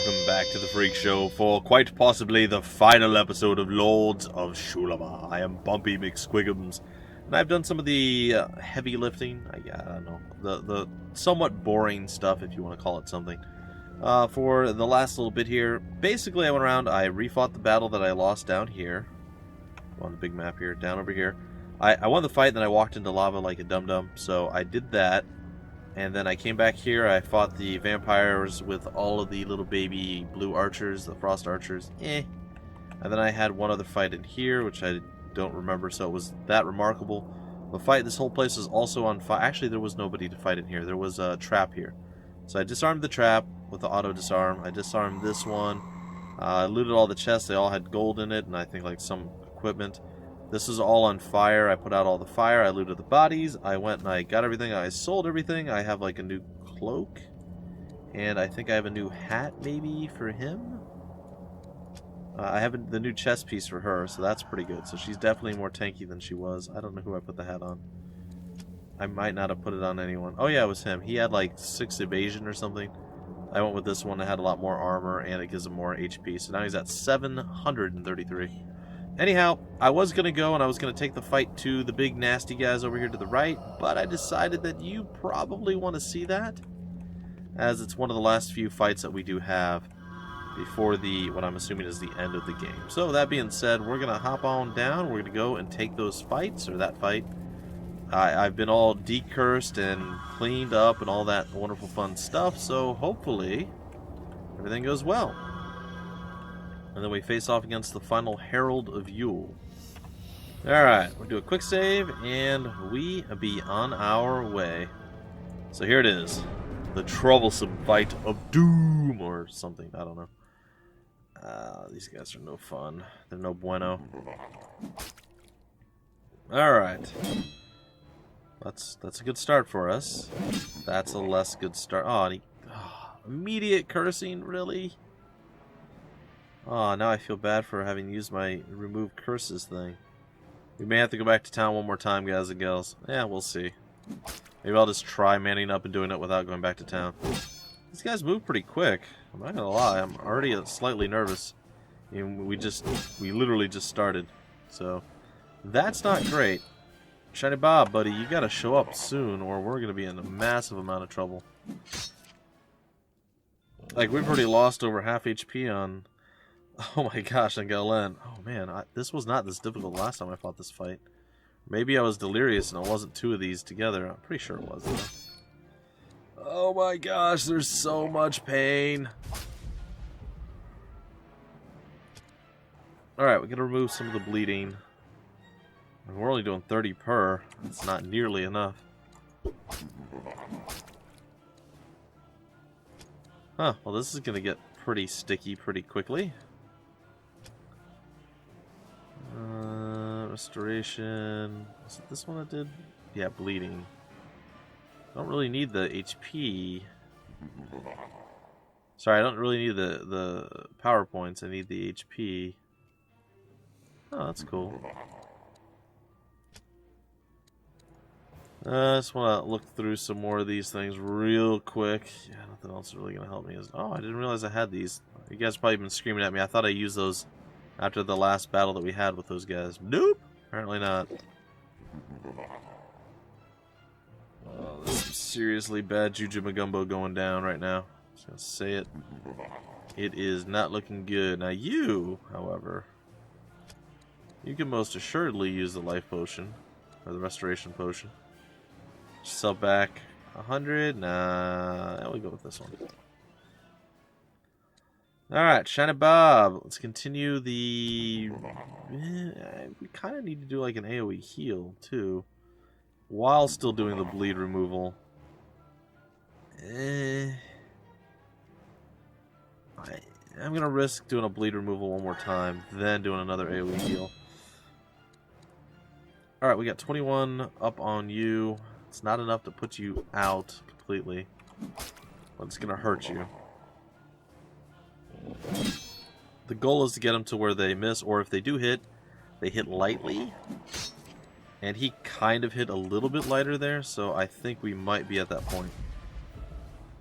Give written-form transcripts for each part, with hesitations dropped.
welcome back to the Freak Show for quite possibly the final episode of Lords of Xulima. I am Bumpy McSquigums, and I've done some of the heavy lifting, I don't know, the somewhat boring stuff, if you want to call it something. For the last little bit here, basically I went around, I refought the battle that I lost down here, on the big map here, down over here. I won the fight, and then I walked into lava like a dum-dum, so I did that. And then I came back here, I fought the vampires with all of the little baby blue archers, the frost archers, And then I had one other fight in here, which I don't remember, so it was that remarkable. The fight, this whole place was also on fire. Actually, there was nobody to fight in here. There was a trap here. So I disarmed the trap with the auto disarm. I disarmed this one. I looted all the chests. They all had gold in it, and I think like some equipment. This is all on fire. I put out all the fire. I looted the bodies. I went and I got everything. I sold everything. I have like a new cloak. And I think I have a new hat maybe for him. I have the new chest piece for her, so that's pretty good. So she's definitely more tanky than she was. I don't know who I put the hat on. I might not have put it on anyone. Oh yeah, it was him. He had like 6 evasion or something. I went with this one. It had a lot more armor and it gives him more HP. So now he's at 733. Anyhow, I was going to go and I was going to take the fight to the big nasty guys over here to the right, but I decided that you probably want to see that, as it's one of the last few fights that we do have before the, what I'm assuming is the end of the game. So that being said, we're going to hop on down, we're going to go and take those fights, or that fight. I've been all decursed and cleaned up and all that wonderful fun stuff, so hopefully everything goes well. And then we face off against the final Herald of Yule. Alright, we'll do a quick save, and we be on our way. So here it is. The troublesome fight of doom, or something, I don't know. These guys are no fun. They're no bueno. Alright. That's a good start for us. That's a less good start. Immediate cursing, really? Oh, now I feel bad for having used my remove curses thing. We may have to go back to town one more time, guys and gals. Yeah, we'll see. Maybe I'll just try manning up and doing it without going back to town. These guys move pretty quick. I'm not gonna lie, I'm already slightly nervous. And we literally just started. So, that's not great. Shiny Bob, buddy, you gotta show up soon or we're gonna be in a massive amount of trouble. Like, we've already lost over half HP on... Oh my gosh, on Galen. Oh man, this was not this difficult last time I fought this fight. Maybe I was delirious and it wasn't 2 of these together. I'm pretty sure it was, though. Oh my gosh, there's so much pain. Alright, we gotta remove some of the bleeding. And we're only doing 30 per. That's not nearly enough. Huh, well this is gonna get pretty sticky pretty quickly. Restoration. Was it this one that did? Yeah, bleeding. I don't really need the HP. Sorry, I don't really need the power points. I need the HP. Oh, that's cool. I just want to look through some more of these things real quick. Yeah, nothing else is really going to help me. Oh, I didn't realize I had these. You guys have probably been screaming at me. I thought I used those after the last battle that we had with those guys. Nope! Apparently not. Oh, there's some seriously bad Juju Magumbo going down right now. Just gonna say it. It is not looking good. Now you, however, you can most assuredly use the life potion, or the restoration potion. Sell back 100. Nah, we'll go with this one. Alright, Shiny Bob. Let's continue the... we kind of need to do like an AoE heal, too. While still doing the bleed removal. I'm going to risk doing a bleed removal one more time, then doing another AoE heal. Alright, we got 21 up on you. It's not enough to put you out completely, but it's going to hurt you. The goal is to get them to where they miss, or if they do hit, they hit lightly. And he kind of hit a little bit lighter there, so I think we might be at that point.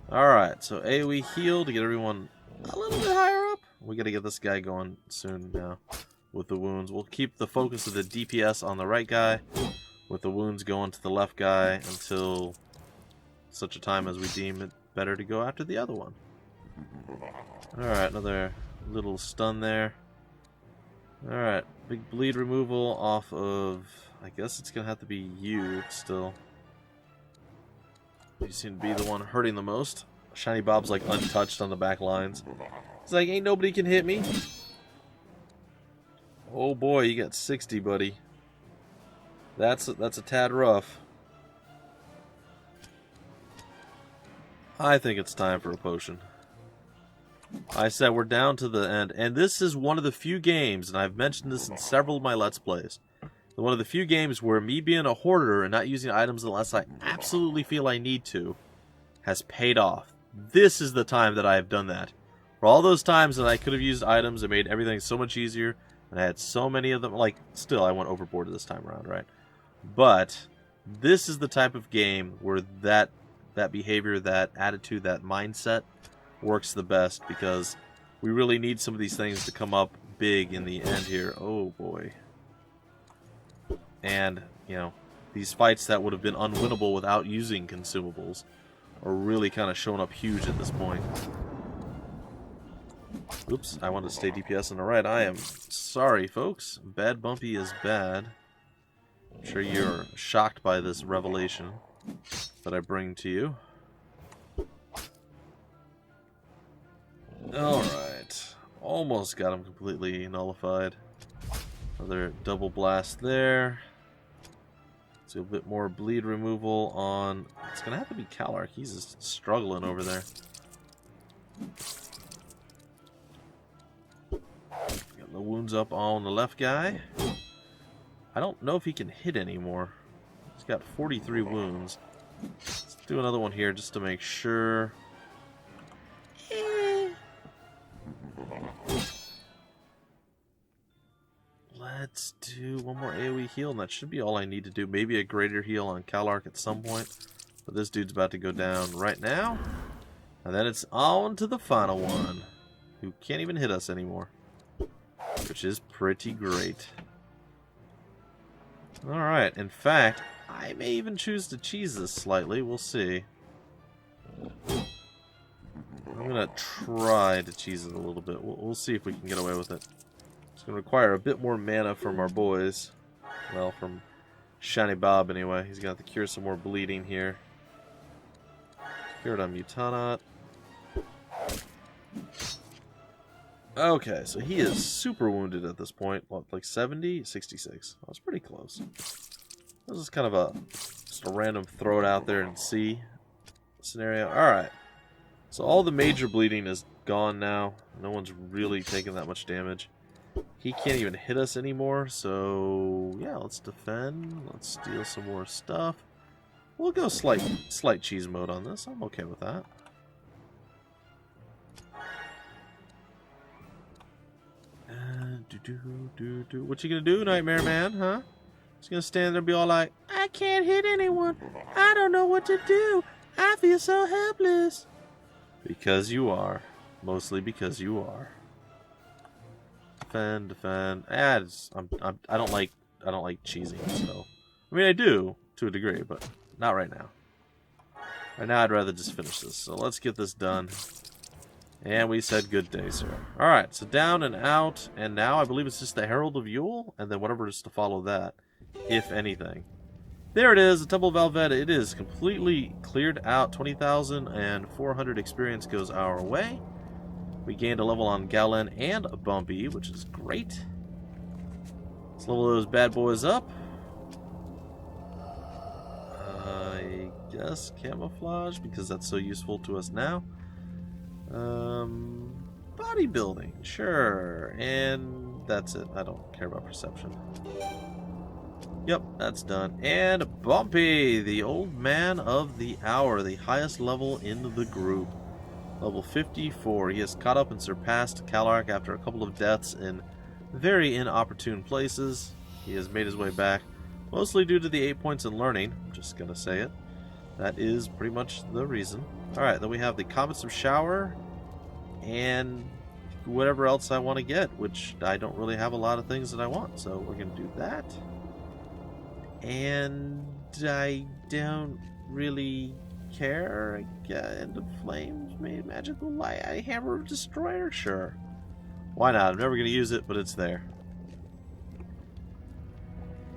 Alright, so AoE heal to get everyone a little bit higher up. We gotta get this guy going soon now with the wounds. We'll keep the focus of the DPS on the right guy, with the wounds going to the left guy until such a time as we deem it better to go after the other one. Alright, another little stun there. Alright, big bleed removal off of... I guess it's gonna have to be you still. You seem to be the one hurting the most. Shiny Bob's like untouched on the back lines. It's like, ain't nobody can hit me. Oh boy, you got 60, buddy. That's a tad rough. I think it's time for a potion. I said we're down to the end, and this is one of the few games, and I've mentioned this in several of my Let's Plays, one of the few games where me being a hoarder and not using items unless I absolutely feel I need to has paid off. This is the time that I have done that. For all those times that I could have used items that made everything so much easier, and I had so many of them, like, still I went overboard this time around, right? But this is the type of game where that behavior, that attitude, that mindset works the best, because we really need some of these things to come up big in the end here. Oh boy. And, you know, these fights that would have been unwinnable without using consumables are really kind of showing up huge at this point. Oops, I wanted to stay DPS on the right. I am sorry, folks. Bad Bumpy is bad. I'm sure you're shocked by this revelation that I bring to you. Alright. Almost got him completely nullified. Another double blast there. So a bit more bleed removal on... It's going to have to be Calark. He's just struggling over there. Got the wounds up on the left guy. I don't know if he can hit anymore. He's got 43 wounds. Let's do another one here just to make sure. Let's do one more AoE heal, and that should be all I need to do. Maybe a greater heal on Calark at some point. But this dude's about to go down right now. And then it's on to the final one, who can't even hit us anymore. Which is pretty great. Alright, in fact, I may even choose to cheese this slightly. We'll see. I'm going to try to cheese it a little bit. We'll see if we can get away with it. It's going to require a bit more mana from our boys. Well, from Shiny Bob anyway. He's going to have to cure some more bleeding here. Cured on Mutanot. Okay, so he is super wounded at this point. What, like 70? 66. That was pretty close. This is kind of just a random throw it out there and see scenario. Alright. So all the major bleeding is gone now. No one's really taking that much damage. He can't even hit us anymore, so yeah, let's defend. Let's steal some more stuff. We'll go slight cheese mode on this. I'm okay with that. What you gonna do, Nightmare Man, huh? Just gonna stand there and be all like, I can't hit anyone. I don't know what to do. I feel so helpless. Because you are. Mostly because you are. Defend. I don't like cheesing, so I mean I do to a degree, but not right now. Right now I'd rather just finish this. So let's get this done. And we said good day, sir. Alright, so down and out, and now I believe it's just the Herald of Yule, and then whatever is to follow that, if anything. There it is, the Temple of Velvet. It is completely cleared out. 20,400 experience goes our way. We gained a level on Galen and Bumpy, which is great. Let's level those bad boys up. I guess camouflage, because that's so useful to us now. Bodybuilding, sure, and that's it. I don't care about perception. Yep, that's done. And Bumpy, the old man of the hour, the highest level in the group. Level 54. He has caught up and surpassed Calark after a couple of deaths in very inopportune places. He has made his way back, mostly due to the 8 points in learning. I'm just gonna say it. That is pretty much the reason. Alright, then we have the Comets of Shower. and whatever else I want to get, which I don't really have a lot of things that I want, so we're going to do that. And I don't really care. End of Flames, made magical light, hammer of destroyer, sure. Why not? I'm never going to use it, but it's there.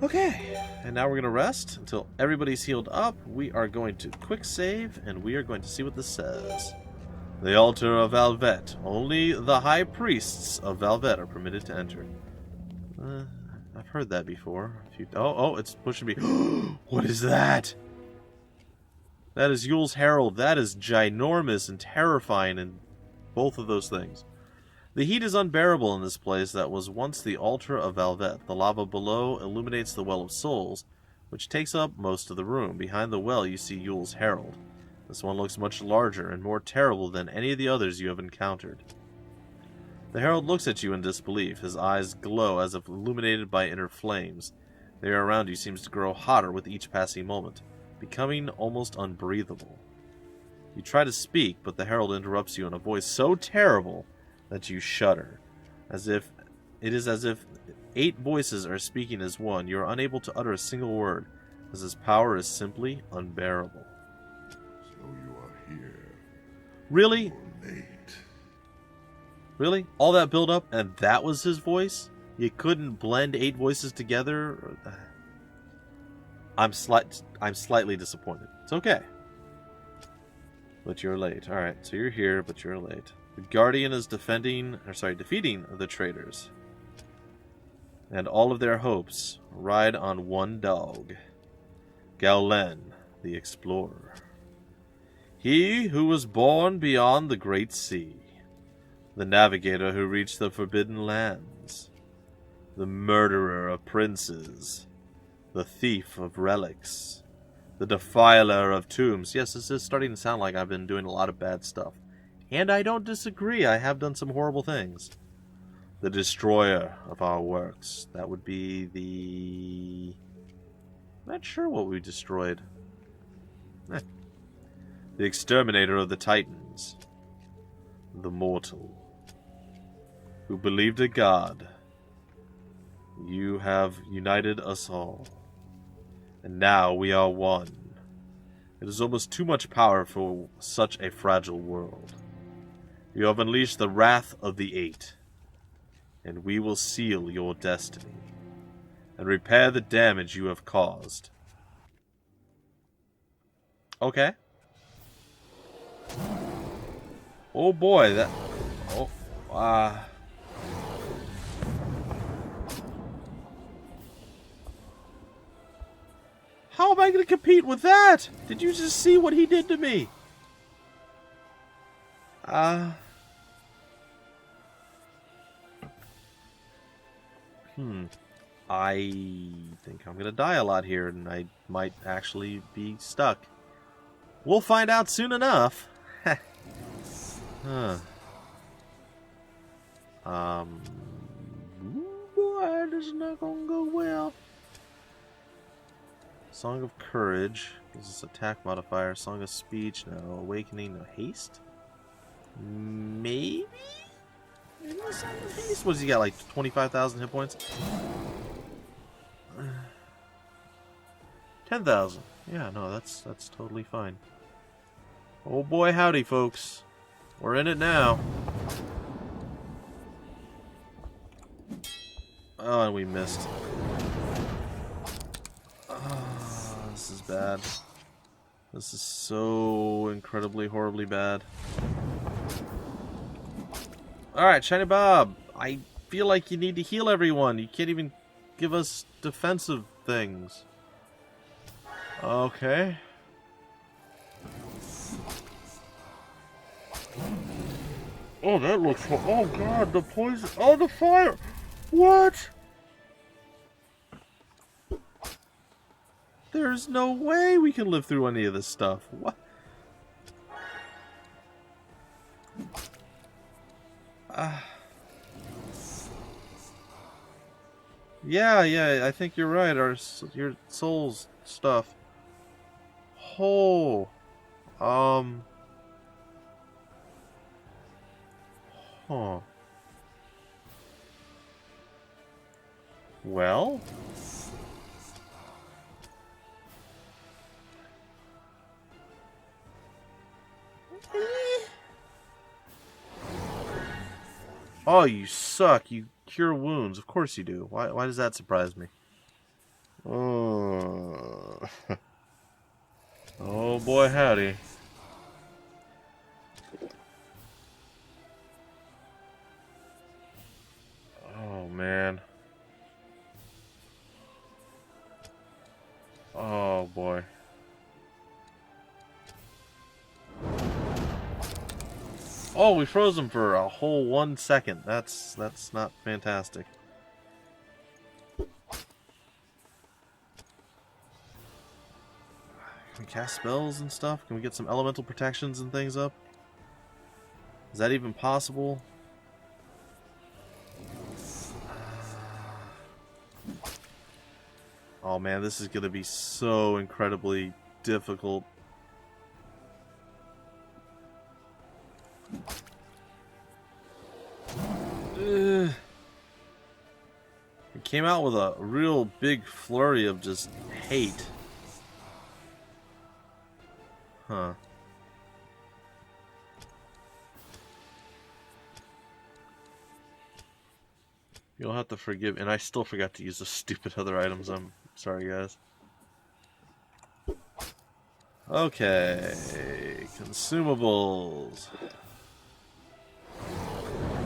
Okay, and now we're going to rest until everybody's healed up. We are going to quick save, and we are going to see what this says. The altar of Valvet. Only the high priests of Valvet are permitted to enter. I've heard that before. Oh, it's pushing me. What is that? That is Yule's Herald. That is ginormous and terrifying in both of those things. The heat is unbearable in this place that was once the altar of Valvet. The lava below illuminates the Well of Souls, which takes up most of the room. Behind the well you see Yule's Herald. This one looks much larger and more terrible than any of the others you have encountered. The Herald looks at you in disbelief. His eyes glow as if illuminated by inner flames. The air around you seems to grow hotter with each passing moment, becoming almost unbreathable. You try to speak, but the Herald interrupts you in a voice so terrible that you shudder. As if 8 voices are speaking as one. You are unable to utter a single word, as his power is simply unbearable. So you are here. Really? You're late. Really? All that build up and that was his voice? You couldn't blend 8 voices together? I'm slightly disappointed. It's okay. But you're late. Alright, so you're here, but you're late. The Guardian is defeating the traitors. And all of their hopes ride on one dog. Gaulen, the explorer. He who was born beyond the great sea. The navigator who reached the forbidden lands. The murderer of princes. The thief of relics. The defiler of tombs. Yes, this is starting to sound like I've been doing a lot of bad stuff. And I don't disagree, I have done some horrible things. The destroyer of our works. That would be the... I'm not sure what we destroyed. The exterminator of the Titans. The mortal. Who believed a god. You have united us all. And now we are one. It is almost too much power for such a fragile world. You have unleashed the wrath of the 8, and we will seal your destiny, and repair the damage you have caused. Okay. Oh boy, that... Oh, How am I going to compete with that? Did you just see what he did to me? I think I'm going to die a lot here, and I might actually be stuck. We'll find out soon enough. Boy, this is not going to go well. Song of Courage. Gives us attack modifier. Song of Speech. No. Awakening. No. Haste? Maybe? Maybe Song of Haste? What does he got? Like 25,000 hit points? 10,000. Yeah, no, that's totally fine. Oh boy, howdy, folks. We're in it now. Oh, and we missed. Oh, this is bad. This is so incredibly, horribly bad. Alright, Shiny Bob. I feel like you need to heal everyone. You can't even give us defensive things. Okay. Oh, that looks... Oh, God, the poison... Oh, the fire! What? There's no way we can live through any of this stuff. What? Yeah, I think you're right. Your soul's stuff. Oh. Huh. Well? Oh, you suck. You cure wounds. Of course you do. Why does that surprise me? Oh, oh boy, howdy. Oh, man. Oh, boy. Oh, we froze him for a whole 1 second. That's not fantastic. Can we cast spells and stuff? Can we get some elemental protections and things up? Is that even possible? Oh man, this is going to be so incredibly difficult. It came out with a real big flurry of just hate. Huh. You'll have to forgive, and I still forgot to use the stupid other items. I'm sorry, guys. Okay, consumables.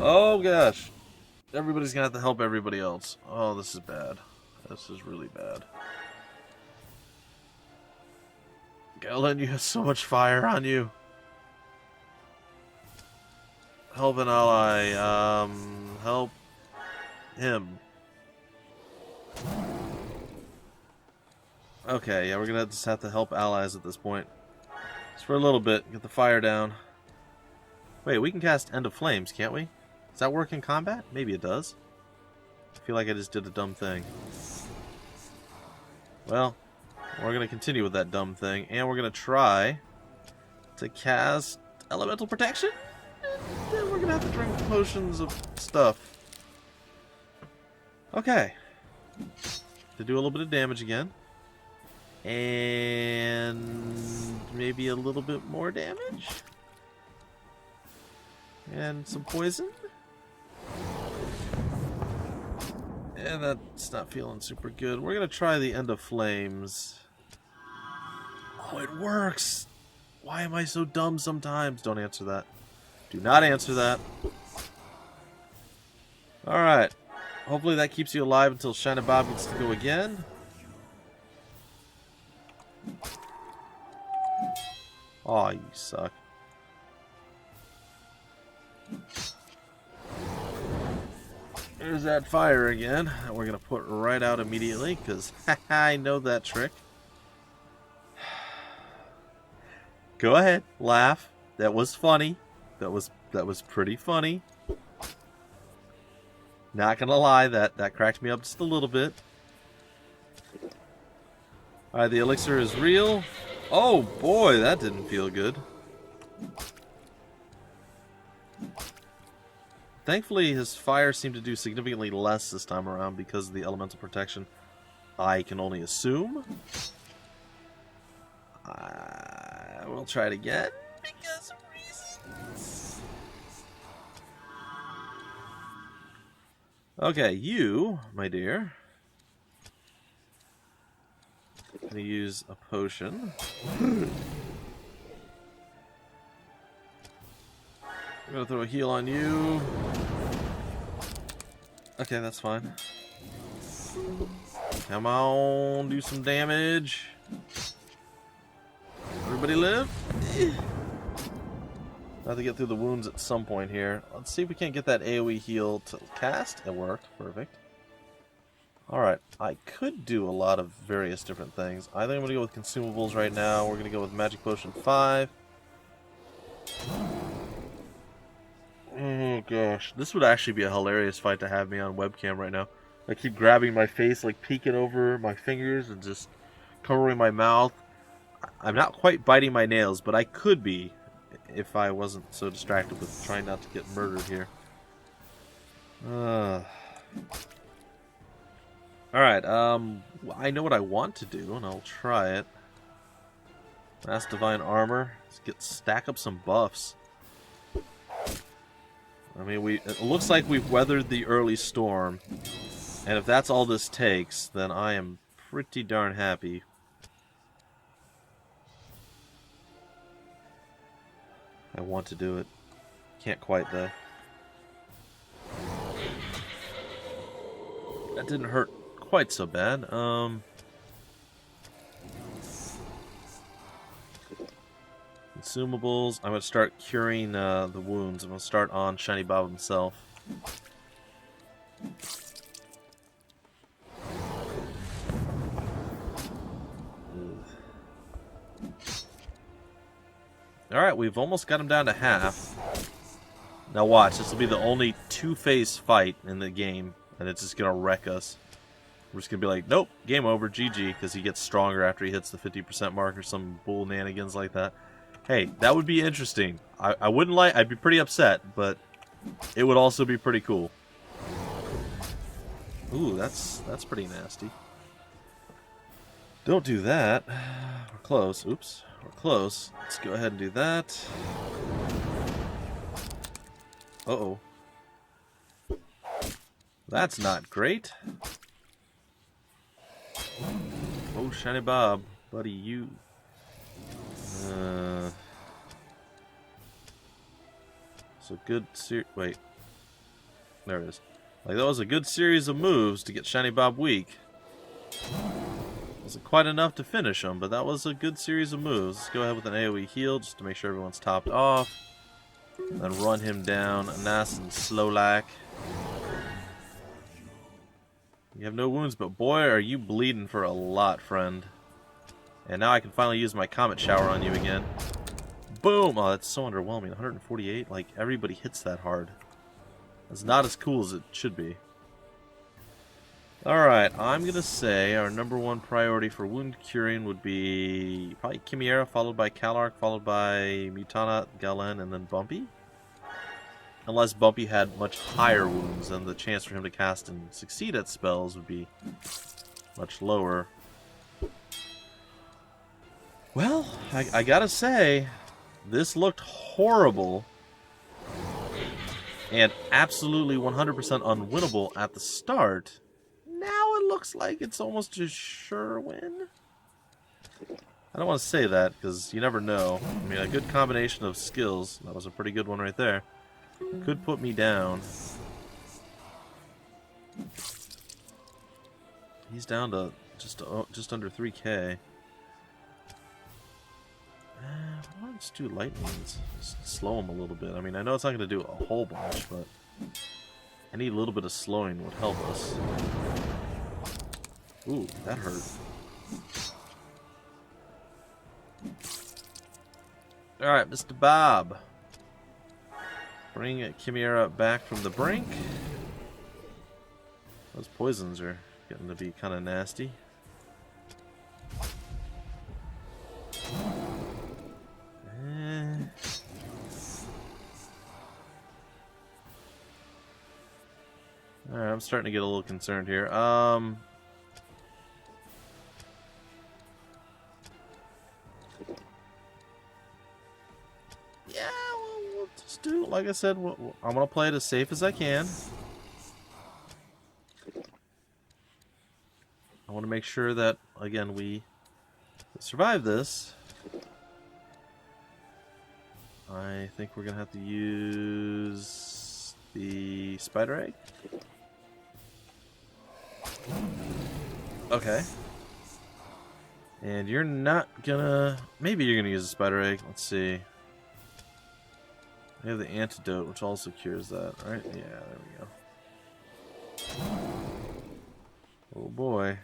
Oh gosh, everybody's gonna have to help everybody else. Oh, this is bad. This is really bad. Galen, you have so much fire on you. Help an ally. Help him. Okay, yeah, we're gonna just have to help allies at this point. Just for a little bit, get the fire down. Wait, we can cast End of Flames, can't we? Does that work in combat? Maybe it does. I feel like I just did a dumb thing. Well, we're gonna continue with that dumb thing, and we're gonna try to cast Elemental Protection? And then we're gonna have to drink potions of stuff. Okay. To do a little bit of damage again. And maybe a little bit more damage. And some poison. And that's not feeling super good. We're going to try the End of Flames. Oh, it works! Why am I so dumb sometimes? Don't answer that. Do not answer that. Alright. Hopefully that keeps you alive until Shina Bob gets to go again. Aw, you suck. There's that fire again. That we're going to put right out immediately, because I know that trick. Go ahead, laugh. That was funny. That was pretty funny. Not gonna lie, that cracked me up just a little bit. Alright, the elixir is real. Oh boy, that didn't feel good. Thankfully, his fire seemed to do significantly less this time around because of the elemental protection. I can only assume. I will try it again because of reasons. Okay, you, my dear. I'm gonna use a potion. I'm gonna throw a heal on you. Okay, that's fine. Come on, do some damage. Everybody live? I have to get through the wounds at some point here. Let's see if we can't get that AoE heal to cast. It worked. Perfect. Alright, I could do a lot of various different things. I think I'm going to go with consumables right now. We're going to go with Magic Potion 5. Oh gosh, this would actually be a hilarious fight to have me on webcam right now. I keep grabbing my face, like peeking over my fingers and just covering my mouth. I'm not quite biting my nails, but I could be if I wasn't so distracted with trying not to get murdered here. Alright, I know what I want to do, and I'll try it. Mass Divine Armor. Let's stack up some buffs. I mean, it looks like we've weathered the early storm, and if that's all this takes, then I am pretty darn happy. I want to do it. Can't quite, though. That didn't hurt quite so bad. Consumables. I'm going to start curing the wounds. I'm going to start on Shiny Bob himself. Alright, we've almost got him down to half. Now watch, this will be the only two-phase fight in the game, and it's just going to wreck us. We're just going to be like, nope, game over, GG, because he gets stronger after he hits the 50% mark or some bull nanigans like that. Hey, that would be interesting. I wouldn't like, I'd be pretty upset, but it would also be pretty cool. Ooh, that's pretty nasty. Don't do that. We're close. Oops. We're close. Let's go ahead and do that. Uh-oh. That's not great. Oh, Shiny Bob. Buddy, you... So good wait. There it is. Like, that was a good series of moves to get Shiny Bob weak. Wasn't quite enough to finish him, but that was a good series of moves. Let's go ahead with an AoE heal just to make sure everyone's topped off. Then run him down nice and slow-like. You have no wounds, but boy, are you bleeding for a lot, friend. And now I can finally use my Comet Shower on you again. Boom! Oh, that's so underwhelming. 148? Like, everybody hits that hard. It's not as cool as it should be. Alright, I'm gonna say our #1 priority for wound curing would be probably Chimera, followed by Calark, followed by Mutana, Galen, and then Bumpy. Unless Bumpy had much higher wounds, then the chance for him to cast and succeed at spells would be much lower. Well, I gotta say, this looked horrible and absolutely 100% unwinnable at the start. Now it looks like it's almost a sure win. I don't want to say that because you never know. I mean, a good combination of skills, that was a pretty good one right there, could put me down. He's down to just under 3k. Why don't I just do lightnings? Just slow him a little bit. I mean, I know it's not going to do a whole bunch, but any little bit of slowing would help us. Ooh, that hurt. Alright, Mr. Bob. Bring Chimera back from the brink. Those poisons are getting to be kind of nasty. Alright, I'm starting to get a little concerned here. Yeah, we'll just do, like I said, I'm going to play it as safe as I can. I want to make sure that, again, we survive this. I think we're going to have to use the Spider Egg. Okay. And you're not gonna... Maybe you're gonna use a Spider Egg. Let's see. We have the antidote, which also cures that, right? Yeah, there we go. Oh boy.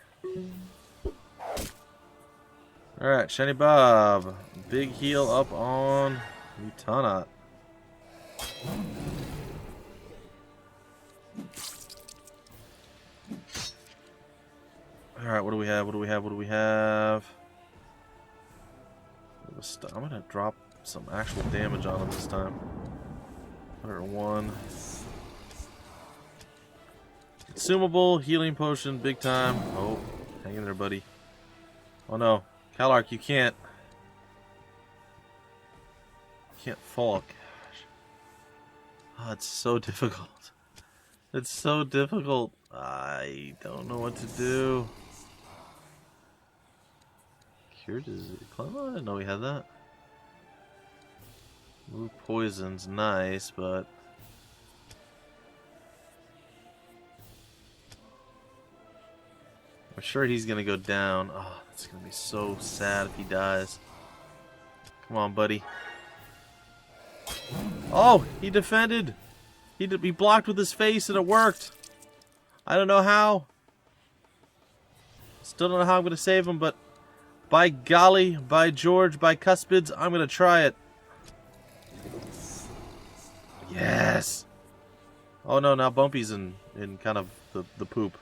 Alright, Shiny Bob. Big heal up on Mutana. Alright, what do we have? What do we have? What do we have? I'm gonna drop some actual damage on him this time. 101. Consumable, healing potion, big time. Oh, hang in there, buddy. Oh no. Calark, you can't. You can't fall. Gosh. Oh, it's so difficult. It's so difficult. I don't know what to do. Cure disease. I didn't know we had that. Move poison's nice, but I'm sure he's gonna go down. Oh, that's gonna be so sad if he dies. Come on, buddy. Oh, he defended. He blocked with his face and it worked. I don't know how. Still don't know how I'm gonna save him, but by golly, by George, by cuspids, I'm gonna try it. Yes. Oh no, now Bumpy's in kind of the poop.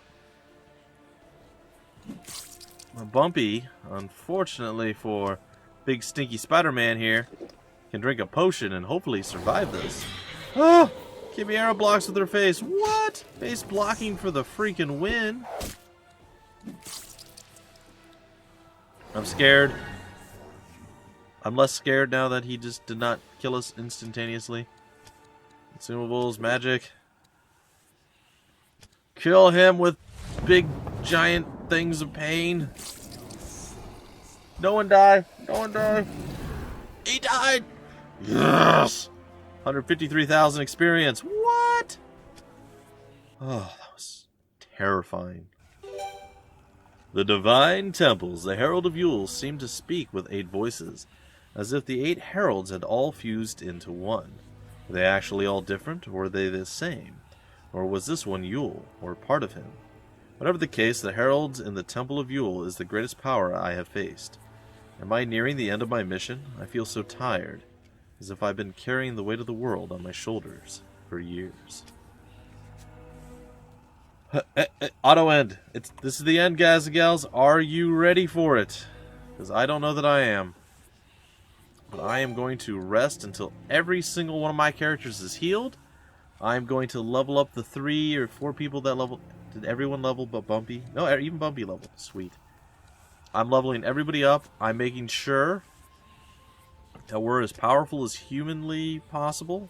Bumpy, unfortunately for big stinky Spider-Man here, can drink a potion and hopefully survive this. Oh, Chimera blocks with her face. What? Face blocking for the freaking win. I'm scared. I'm less scared now that he just did not kill us instantaneously. Consumables, magic. Kill him with big giant things of pain. No one die. No one die. He died. Yes. 153,000 experience. What? Oh, that was terrifying. The divine temples, the Herald of Yule, seemed to speak with 8 voices, as if the 8 heralds had all fused into one. Were they actually all different, or were they the same? Or was this one Yule, or part of him? Whatever the case, the heralds in the Temple of Yule is the greatest power I have faced. Am I nearing the end of my mission? I feel so tired, as if I've been carrying the weight of the world on my shoulders for years. Auto end. This is the end, guys and gals. Are you ready for it? Because I don't know that I am. But I am going to rest until every single one of my characters is healed. I'm going to level up the 3 or 4 people that level. Did everyone level but Bumpy? No, even Bumpy leveled. Sweet. I'm leveling everybody up. I'm making sure that we're as powerful as humanly possible.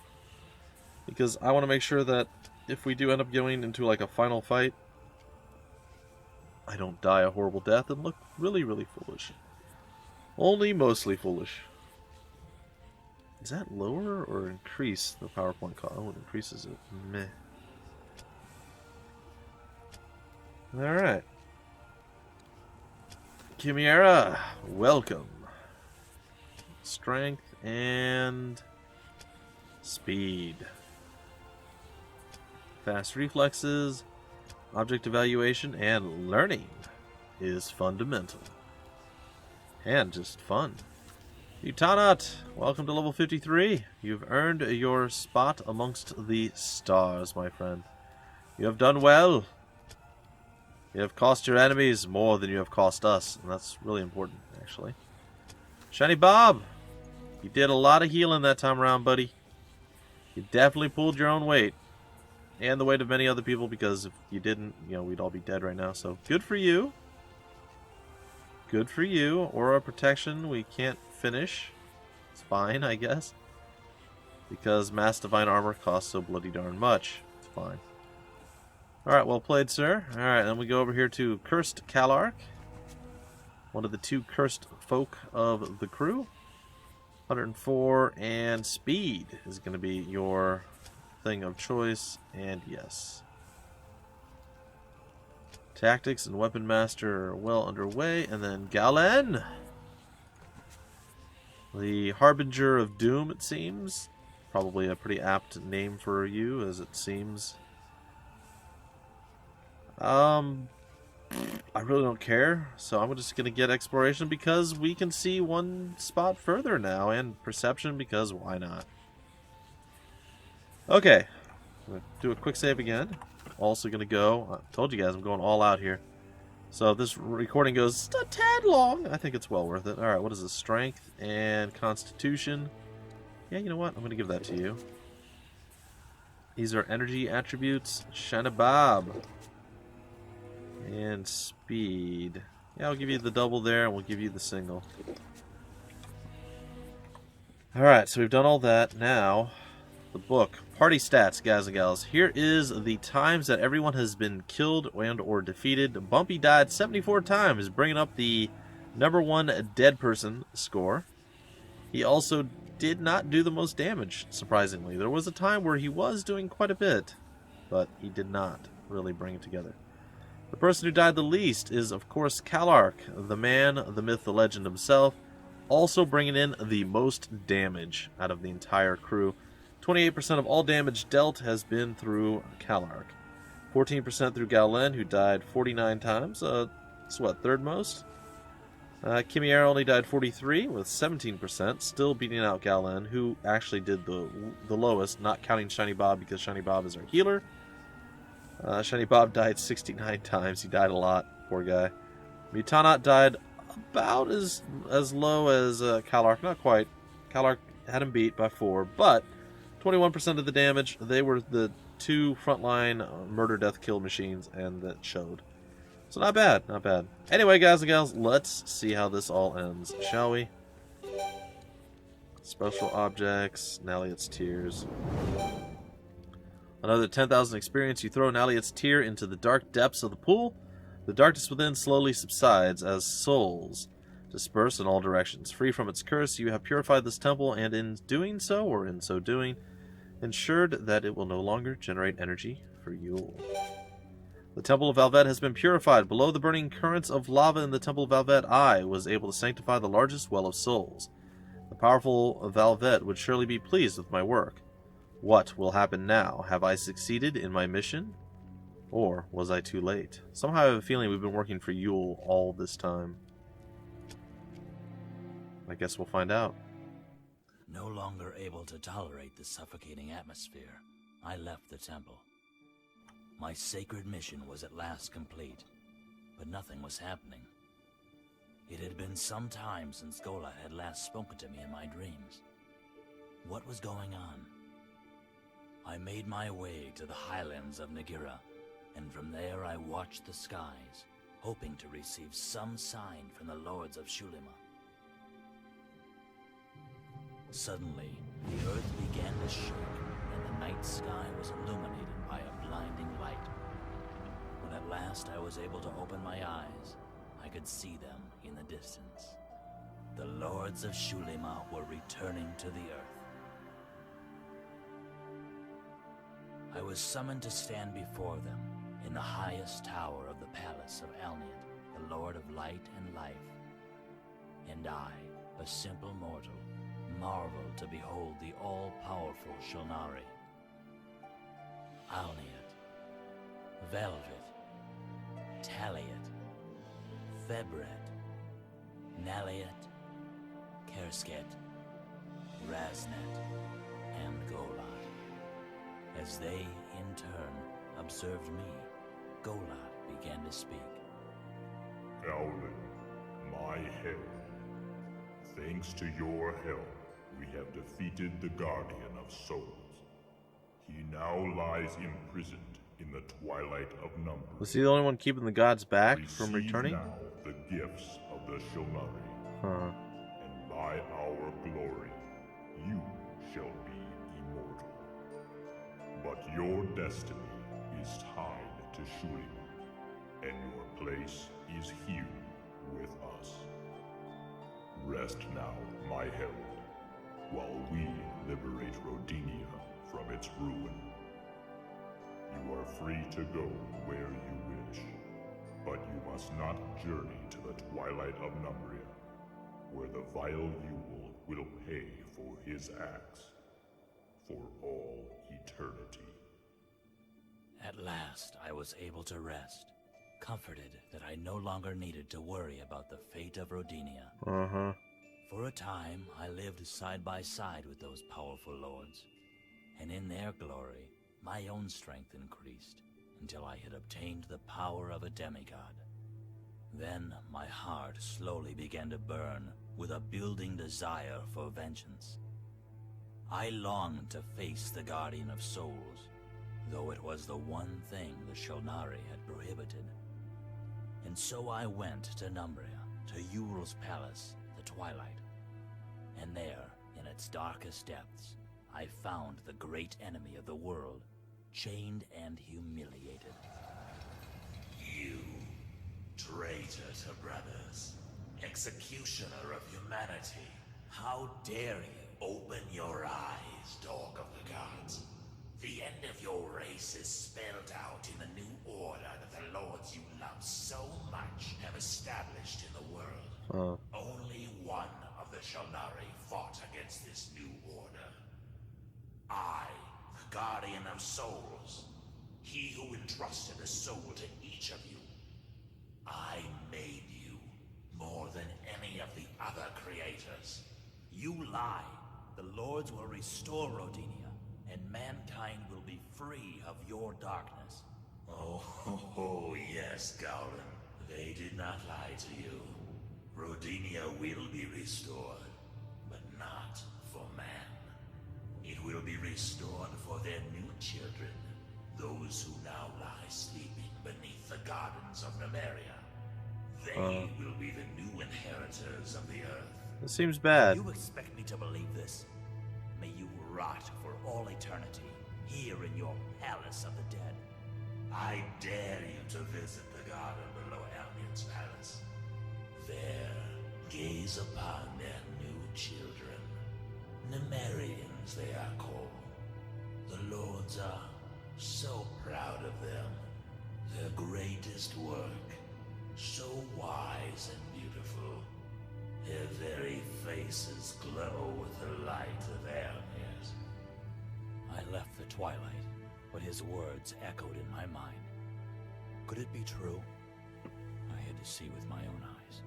Because I want to make sure that if we do end up going into like a final fight, I don't die a horrible death and look really, really foolish. Only mostly foolish. Does that lower or increase the PowerPoint cost? Oh, it increases it. Meh. Alright. Chimera, welcome. Strength and speed. Fast reflexes, object evaluation, and learning is fundamental. And just fun. Utanat, welcome to level 53. You've earned your spot amongst the stars, my friend. You have done well. You have cost your enemies more than you have cost us, and that's really important, actually. Shiny Bob, you did a lot of healing that time around, buddy. You definitely pulled your own weight. And the weight of many other people, because if you didn't, you know, we'd all be dead right now. So, good for you. Good for you. Aura protection, we can't finish. It's fine, I guess. Because Mass Divine Armor costs so bloody darn much. It's fine. Alright, well played, sir. Alright, then we go over here to Cursed Calark. One of the 2 cursed folk of the crew. 104, and speed is going to be your thing of choice, and yes. Tactics and Weapon Master are well underway, and then Galen, the Harbinger of Doom, it seems. Probably a pretty apt name for you, as it seems. I really don't care, so I'm just going to get Exploration because we can see one spot further now, and Perception because why not? Okay, I'm going to do a quick save again. Also going to go, I told you guys I'm going all out here. So this recording goes a tad long. I think it's well worth it. Alright, what is this? Strength and Constitution. Yeah, you know what? I'm going to give that to you. These are energy attributes. Shana Bob. And speed. Yeah, I'll give you the double there, and we'll give you the single. Alright, so we've done all that. Now, the book. Party stats, guys and gals. Here is the times that everyone has been killed and or defeated. Bumpy died 74 times, bringing up the #1 dead person score. He also did not do the most damage, surprisingly. There was a time where he was doing quite a bit, but he did not really bring it together. The person who died the least is, of course, Calark, the man, the myth, the legend himself, also bringing in the most damage out of the entire crew. 28% of all damage dealt has been through Calark. 14% through Galen, who died 49 times. That's what, third most? Chimera only died 43 with 17%, still beating out Galen, who actually did the lowest, not counting Shiny Bob because Shiny Bob is our healer. Shiny Bob died 69 times. He died a lot, poor guy. Mutanot died about as low as Calark, not quite. Calark had him beat by 4, but 21% of the damage. They were the 2 frontline murder, death, kill machines, and that showed. So not bad, not bad. Anyway, guys and gals, let's see how this all ends, shall we? Special objects, Naliot's Tears. Another 10,000 experience. You throw Naliot's Tear into the dark depths of the pool. The darkness within slowly subsides as souls disperse in all directions. Free from its curse, you have purified this temple, and in doing so, or in so doing, ensured that it will no longer generate energy for Yule. The Temple of Valvet has been purified. Below the burning currents of lava in the Temple of Valvet, I was able to sanctify the largest well of souls. The powerful Valvet would surely be pleased with my work. What will happen now? Have I succeeded in my mission? Or was I too late? Somehow I have a feeling we've been working for Yule all this time. I guess we'll find out. No longer able to tolerate the suffocating atmosphere, I left the temple. My sacred mission was at last complete, but nothing was happening. It had been some time since Gola had last spoken to me in my dreams. What was going on? I made my way to the highlands of Nagira, and from there I watched the skies, hoping to receive some sign from the Lords of Xulima. Suddenly, the earth began to shake, and the night sky was illuminated by a blinding light. When at last I was able to open my eyes, I could see them in the distance. The Lords of Xulima were returning to the earth. I was summoned to stand before them in the highest tower of the palace of Alniot, the Lord of Light and Life. And I, a simple mortal, marveled to behold the all-powerful Shulnari. Alniot, Velvet, Taliot, Thebret, Naliot, Kersket, Raznet, and Golad. As they, in turn, observed me, Golad began to speak. Howling, my Herald. Thanks to your help, we have defeated the Guardian of Souls. He now lies imprisoned in the Twilight of Numbers. Was he the only one keeping the gods back from returning? Receive now the gifts of the Shulnari. And by our glory, you shall be immortal. But your destiny is tied to Xulima, and your place is here with us. Rest now, my herald, while we liberate Rodinia from its ruin. You are free to go where you wish, but you must not journey to the Twilight of Numbria, where the vile Yule will pay for his acts for all eternity. At last, I was able to rest, comforted that I no longer needed to worry about the fate of Rodinia. For a time, I lived side by side with those powerful lords, and in their glory, my own strength increased until I had obtained the power of a demigod. Then my heart slowly began to burn with a building desire for vengeance. I longed to face the Guardian of Souls, though it was the one thing the Shulnari had prohibited. And so I went to Numbria, to Yule's palace, the Twilight. And there, in its darkest depths, I found the great enemy of the world, chained and humiliated. You, traitor to brothers, executioner of humanity, how dare you open your eyes, dog of the gods? The end of your race is spelled out in the new order that the lords you love so much have established in the world. Only one of the Shulnari fought against this new order. I, the guardian of souls, he who entrusted a soul to each of you. I made you more than any of the other creators. You lie. The lords will restore Rodinia, and mankind will be free of your darkness. Oh, yes, Gowron. They did not lie to you. Rodinia will be restored, but not for man. It will be restored for their new children, those who now lie sleeping beneath the gardens of Numeria. They will be the new inheritors of the earth. It seems bad. You expect me to believe this? May you rot for all eternity, here in your palace of the dead. I dare you to visit the garden below Elmian's palace. There, gaze upon their new children. Numerians they are called. The lords are so proud of them. Their greatest work, so wise and beautiful. Their very faces glow with the light of Elmia's. I left the Twilight, but his words echoed in my mind. Could it be true? I had to see with my own eyes.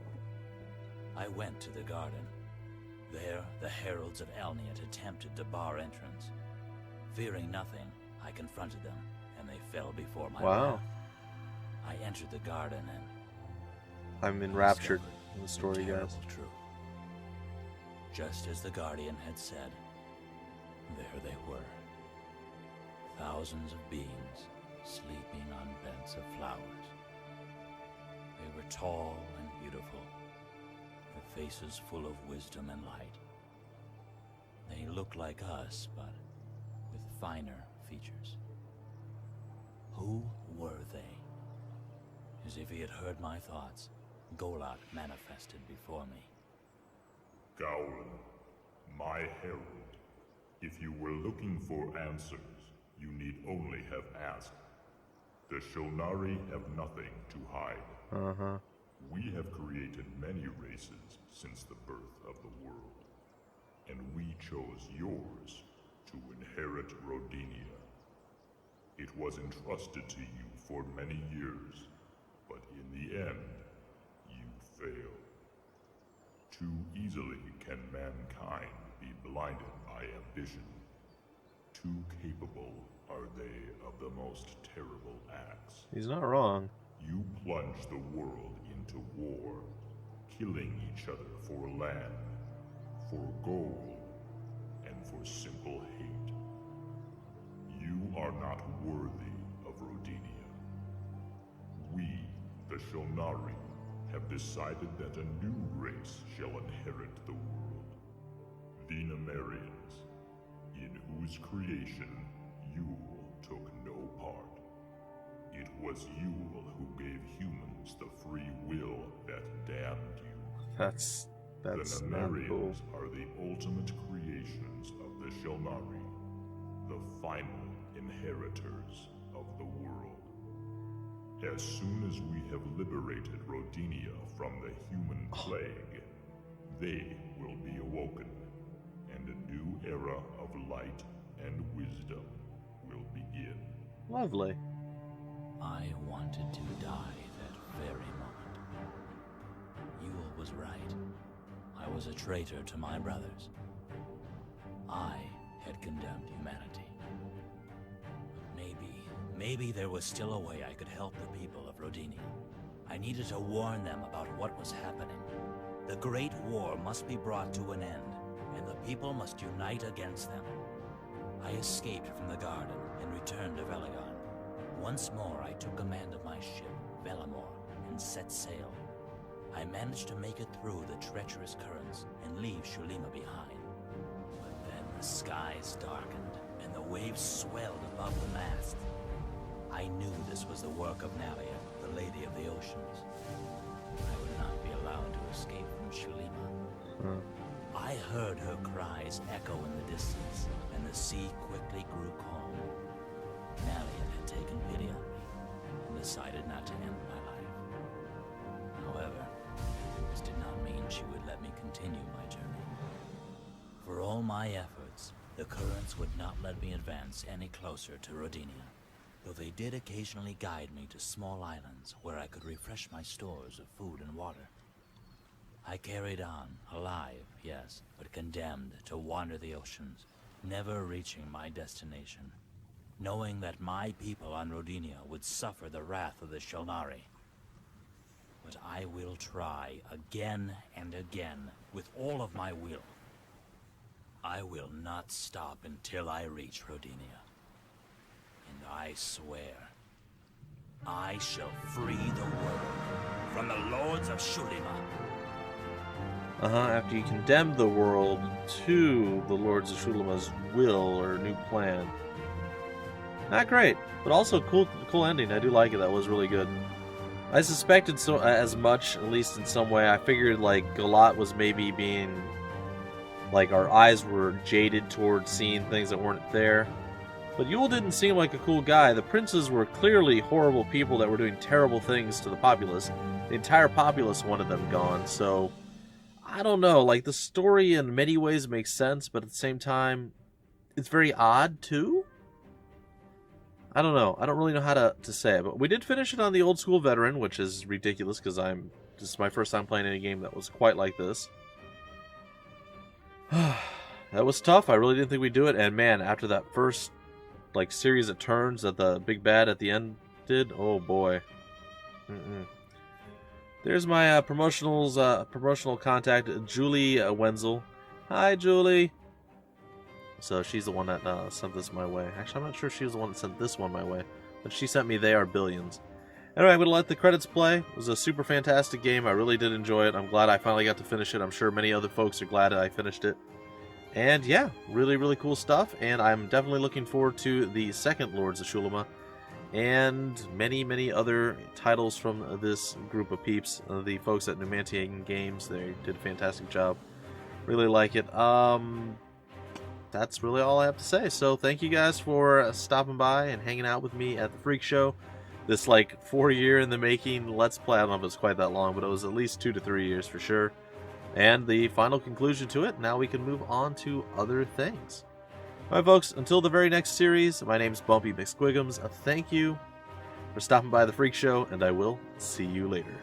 I went to the garden. There, the Heralds of Elniat attempted to bar entrance. Fearing nothing, I confronted them, and they fell before my wrath. I entered the garden and... I'm enraptured in the story, guys. Truth. Just as the Guardian had said, there they were. Thousands of beings sleeping on beds of flowers. They were tall and beautiful, their faces full of wisdom and light. They looked like us, but with finer features. Who were they? As if he had heard my thoughts, Golak manifested before me. Gowron, my herald, if you were looking for answers, you need only have asked. The Shulnari have nothing to hide. We have created many races since the birth of the world, and we chose yours to inherit Rodinia. It was entrusted to you for many years, but in the end, you failed. Too easily can mankind be blinded by ambition. Too capable are they of the most terrible acts. He's not wrong. You plunge the world into war, killing each other for land, for gold, and for simple hate. You are not worthy of Rodinia. We, the Shulnari, have decided that a new race shall inherit the world. The Numerians, in whose creation Yule took no part. It was Yule who gave humans the free will that damned you. That's the not cool. Numerians are the ultimate creations of the Shulnari, the final inheritors of the world. As soon as we have liberated Rodinia from the human plague, they will be awoken, and a new era of light and wisdom will begin. Lovely. I wanted to die that very moment. Yule was right. I was a traitor to my brothers. I had condemned humanity. But maybe there was still a way I could help the people of Rodinia. I needed to warn them about what was happening. The Great War must be brought to an end, and the people must unite against them. I escaped from the garden and returned to Velagon. Once more I took command of my ship, Velamor, and set sail. I managed to make it through the treacherous currents and leave Xulima behind. But then the skies darkened and the waves swelled above the mast. I knew this was the work of Nalia, the Lady of the Oceans. I would not be allowed to escape from Xulima. I heard her cries echo in the distance, and the sea quickly grew calm. Nalia had taken pity on me and decided not to end my life. However, this did not mean she would let me continue my journey. For all my efforts, the currents would not let me advance any closer to Rodinia, though they did occasionally guide me to small islands where I could refresh my stores of food and water. I carried on, alive, yes, but condemned to wander the oceans, never reaching my destination, knowing that my people on Rodinia would suffer the wrath of the Shulnari. But I will try again and again with all of my will. I will not stop until I reach Rodinia. And I swear, I shall free the world from the Lords of Xulima. After you condemned the world to the Lords of Xulima's will or new plan. Not great, but also cool ending. I do like it. That was really good. I suspected so as much, at least in some way. I figured like Galat was maybe being like our eyes were jaded towards seeing things that weren't there. But Yule didn't seem like a cool guy. The princes were clearly horrible people that were doing terrible things to the populace. The entire populace wanted them gone, so I don't know, like, the story in many ways makes sense, but at the same time, it's very odd, too? I don't know. I don't really know how to say it, but we did finish it on the old school veteran, which is ridiculous, because this is my first time playing any game that was quite like this. That was tough. I really didn't think we'd do it, and man, after that first, like, series of turns that the big bad at the end did, oh boy. There's my promotional contact, Julie Wenzel. Hi, Julie. So she's the one that sent this my way. Actually, I'm not sure she was the one that sent this one my way, but she sent me They Are Billions. Anyway, I'm going to let the credits play. It was a super fantastic game. I really did enjoy it. I'm glad I finally got to finish it. I'm sure many other folks are glad that I finished it. And yeah, really, really cool stuff. And I'm definitely looking forward to the second Lords of Xulima and many, many other titles from this group of peeps. The folks at Numantian Games, they did a fantastic job. Really like it. That's really all I have to say. So thank you guys for stopping by and hanging out with me at the Freak Show. This like 4-year in the making Let's Play. I don't know if it's quite that long, but it was at least 2 to 3 years for sure. And the final conclusion to it, now we can move on to other things. Alright folks, until the very next series, my name's Bumpy McSquigums. Thank you for stopping by the Freak Show, and I will see you later.